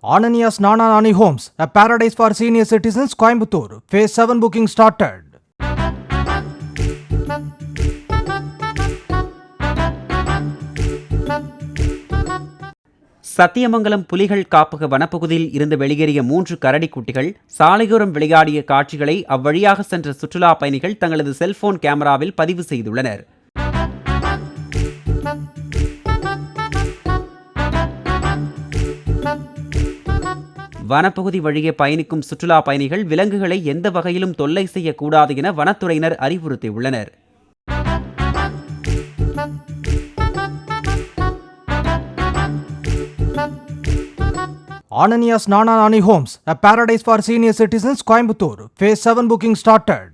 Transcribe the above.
Ananias Nana Nani Homes, a paradise for senior citizens, Coimbatore. Phase 7 booking started. Sathyamangalam புலிகள் காப்பக வனப்பகுதியில் இருந்து வெளியேறிய 3 கரடிக்குட்டிகள் சாலையோரம் விளையாடிய காட்சிகளை அவ்வழியாக சென்ற சுற்றுலா பயணிகள் தங்களது செல்போன் கேமராவில் பதிவு செய்துள்ளனர். வனப்பகுதி வழியே பயணிக்கும் சுற்றுலா பயணிகள் விலங்குகளை எந்த வகையிலும் தொல்லை செய்யக்கூடாது என வனத்துறையினர் அறிவுறுத்தியுள்ளனர். Ananias Nana Nani Homes, a paradise for senior citizens, Coimbatore. Phase 7 booking started.